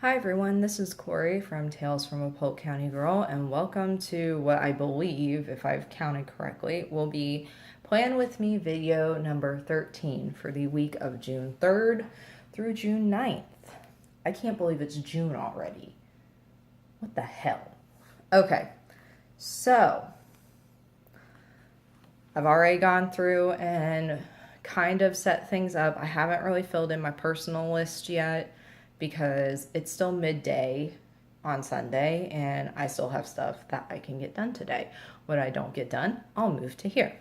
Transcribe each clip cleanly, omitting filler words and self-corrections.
Hi everyone, this is Corey from Tales from a Polk County Girl, and welcome to what I believe, if I've counted correctly, will be Plan With Me video number 13 for the week of June 3rd through June 9th. I can't believe it's June already. What the hell? Okay, so I've already gone through and kind of set things up. I haven't really filled in my personal list yet because it's still midday on Sunday and I still have stuff that I can get done today. What I don't get done, I'll move to here.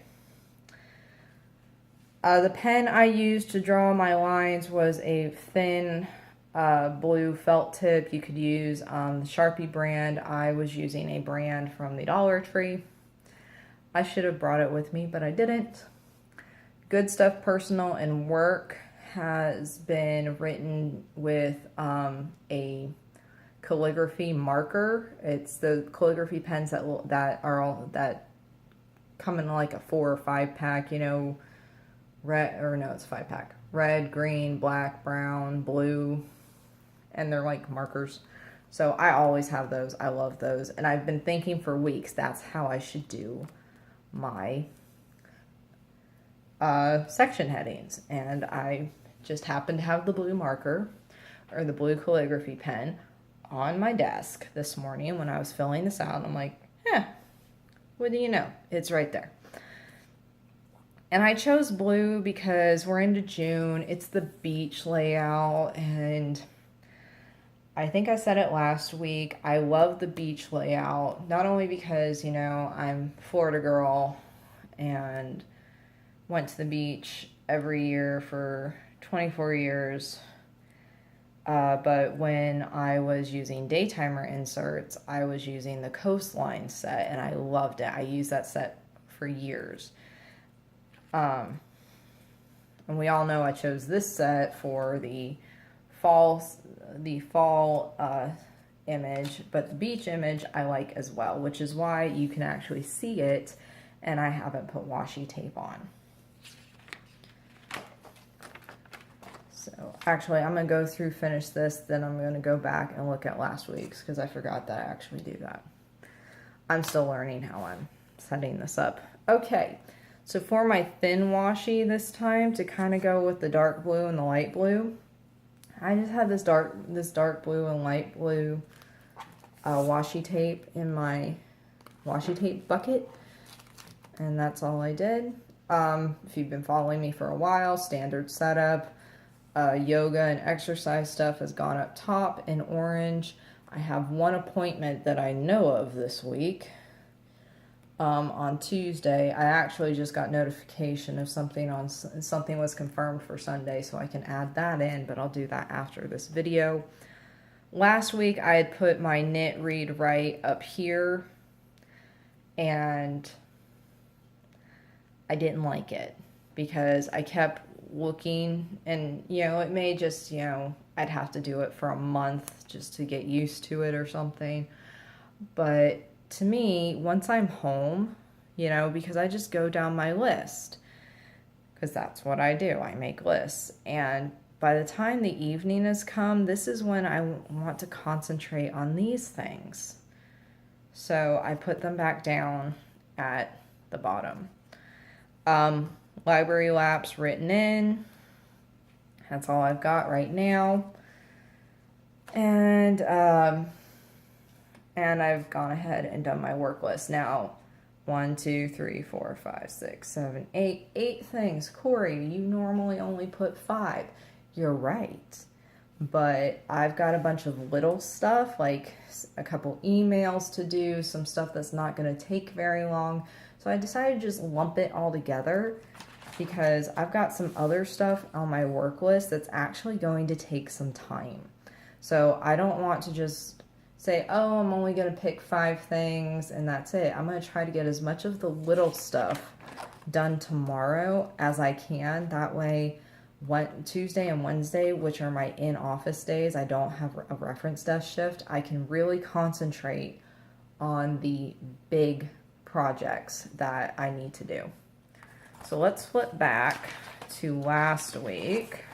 The pen I used to draw my lines was a thin blue felt tip. You could use the Sharpie brand. I was using a brand from the Dollar Tree. I should have brought it with me, but I didn't. Good Stuff Personal and Work has been written with a calligraphy marker. It's the calligraphy pens that come in like a 4 or 5 pack, you know, it's a 5 pack. Red, green, black, brown, blue, and they're like markers. So I always have those. I love those. And I've been thinking for weeks that's how I should do my section headings, and I just happened to have the blue marker or the blue calligraphy pen on my desk this morning when I was filling this out. I'm like, what do you know? It's right there. And I chose blue because we're into June. It's the beach layout, and I think I said it last week. I love the beach layout, not only because, you know, I'm a Florida girl and went to the beach every year for 24 years. But when I was using daytimer inserts, I was using the Coastline set, and I loved it. I used that set for years. And we all know I chose this set for the fall image, but the beach image I like as well, which is why you can actually see it, and I haven't put washi tape on. So actually, I'm going to go through, finish this, then I'm going to go back and look at last week's because I forgot that I actually do that. I'm still learning how I'm setting this up. Okay, so for my thin washi this time, to kind of go with the dark blue and the light blue, I just had this dark blue and light blue washi tape in my washi tape bucket, and that's all I did. If you've been following me for a while, standard setup. Yoga and exercise stuff has gone up top in orange. I have one appointment that I know of this week. On Tuesday, I actually just got notification of something was confirmed for Sunday, so I can add that in, but I'll do that after this video. Last week, I had put my knit, read, write up here, and I didn't like it because I kept looking, and you know, it may just, you know, I'd have to do it for a month just to get used to it or something. But to me, once I'm home, you know, because I just go down my list, because that's what I do, I make lists, and by the time the evening has come, this is when I want to concentrate on these things. So I put them back down at the bottom. Library laps written in. That's all I've got right now. And I've gone ahead and done my work list. Now, 1, 2, 3, 4, 5, 6, 7, 8. 8 things. Corey, you normally only put 5. You're right. But I've got a bunch of little stuff, like a couple emails to do, some stuff that's not going to take very long. So I decided to just lump it all together because I've got some other stuff on my work list that's actually going to take some time. So I don't want to just say, oh, I'm only going to pick 5 things and that's it. I'm going to try to get as much of the little stuff done tomorrow as I can. That way, Tuesday and Wednesday, which are my in-office days, I don't have a reference desk shift. I can really concentrate on the big projects that I need to do. So let's flip back to last week.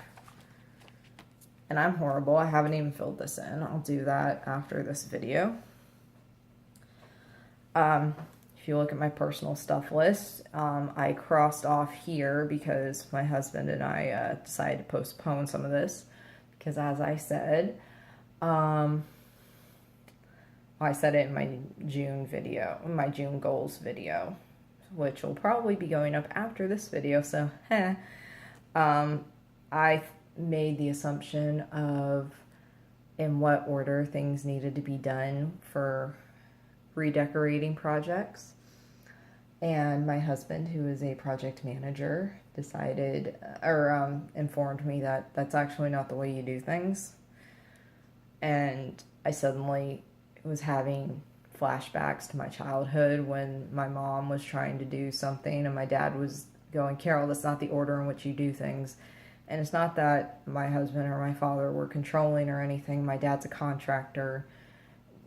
And I'm horrible. I haven't even filled this in. I'll do that after this video. If you look at my personal stuff list, I crossed off here because my husband and I decided to postpone some of this. Because as I said, I said it in my June video, my June goals video, which will probably be going up after this video. So, I made the assumption of in what order things needed to be done for redecorating projects. And my husband, who is a project manager, decided or informed me that that's actually not the way you do things. And I suddenly was having flashbacks to my childhood when my mom was trying to do something and my dad was going, Carol, that's not the order in which you do things. And it's not that my husband or my father were controlling or anything. My dad's a contractor.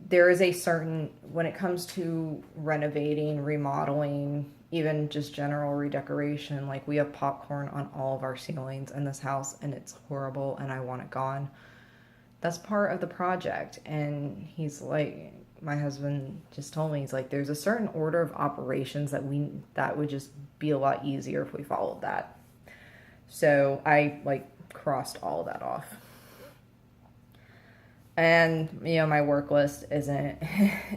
There is a certain, when it comes to renovating, remodeling, even just general redecoration, like we have popcorn on all of our ceilings in this house and it's horrible and I want it gone. That's part of the project. And he's like, my husband just told me, he's like, there's a certain order of operations that would just be a lot easier if we followed that. So I like crossed all that off. And, you know, my work list isn't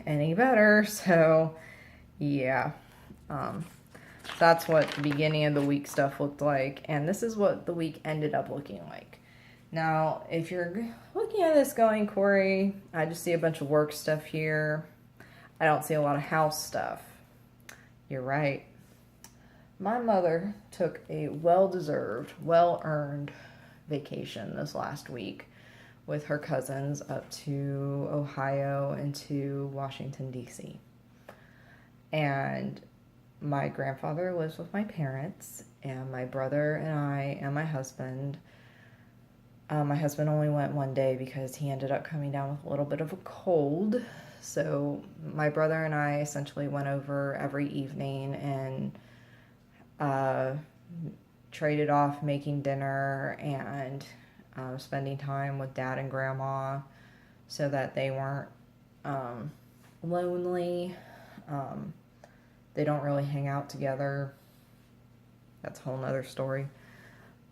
any better. So, yeah. That's what the beginning of the week stuff looked like. And this is what the week ended up looking like. Now, if you're looking at this going, Corey, I just see a bunch of work stuff here. I don't see a lot of house stuff. You're right. My mother took a well-deserved, well-earned vacation this last week with her cousins up to Ohio and to Washington, D.C. And my grandfather lives with my parents, and my brother and I and my husband. My husband only went one day because he ended up coming down with a little bit of a cold. So my brother and I essentially went over every evening and traded off making dinner and spending time with dad and grandma so that they weren't lonely. They don't really hang out together. That's a whole nother story.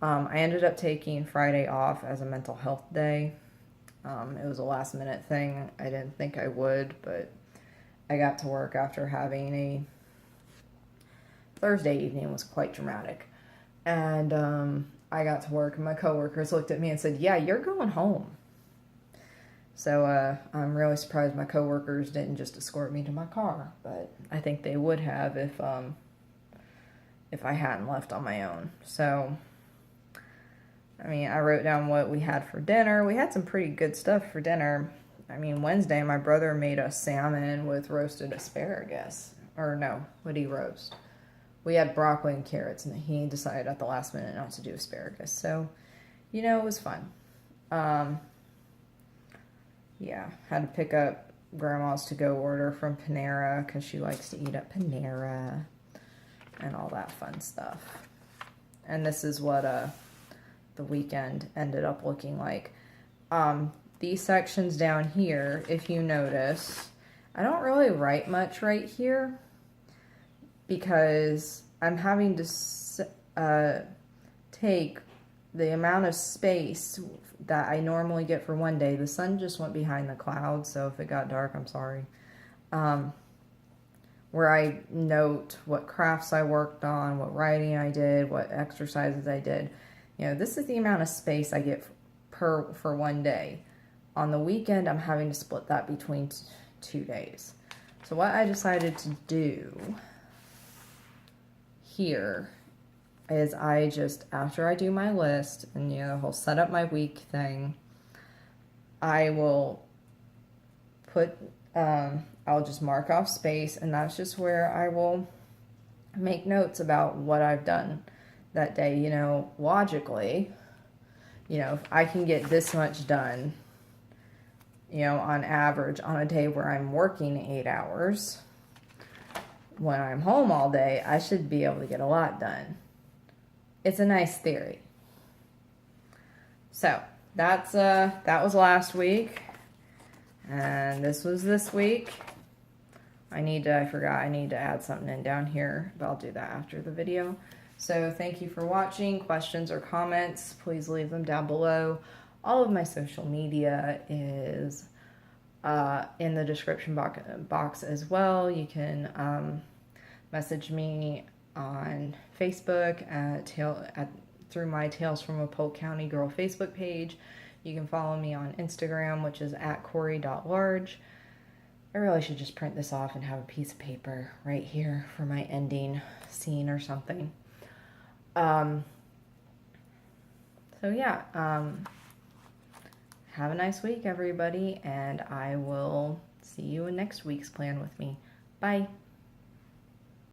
I ended up taking Friday off as a mental health day. It was a last minute thing. I didn't think I would, but I got to work after having a Thursday evening was quite dramatic. And I got to work and my coworkers looked at me and said, yeah, you're going home. So I'm really surprised my coworkers didn't just escort me to my car, but I think they would have if I hadn't left on my own. So, I mean, I wrote down what we had for dinner. We had some pretty good stuff for dinner. I mean, Wednesday my brother made us salmon with roasted asparagus. Or no, what did he roast? We had broccoli and carrots, and he decided at the last minute not to do asparagus. So, you know, it was fun. Yeah, had to pick up Grandma's to-go order from Panera because she likes to eat at Panera and all that fun stuff. And this is what the weekend ended up looking like. These sections down here, if you notice, I don't really write much right here because I'm having to take the amount of space that I normally get for one day. The sun just went behind the clouds, so if it got dark, I'm sorry. Where I note what crafts I worked on, what writing I did, what exercises I did. You know, this is the amount of space I get for one day. On the weekend, I'm having to split that between 2 days. So what I decided to do here is I just, after I do my list and, you know, I'll set up my week thing, I will put, I'll just mark off space, and that's just where I will make notes about what I've done that day. You know, logically, you know, if I can get this much done, you know, on average on a day where I'm working 8 hours, when I'm home all day, I should be able to get a lot done. It's a nice theory. So, that was last week. And this was this week. I forgot I need to add something in down here, but I'll do that after the video. So thank you for watching. Questions or comments, please leave them down below. All of my social media is in the description box as well. You can message me on Facebook through my Tales from a Polk County Girl Facebook page. You can follow me on Instagram, which is @cori.large. I really should just print this off and have a piece of paper right here for my ending scene or something. So yeah, have a nice week, everybody, and I will see you in next week's Plan With Me. Bye.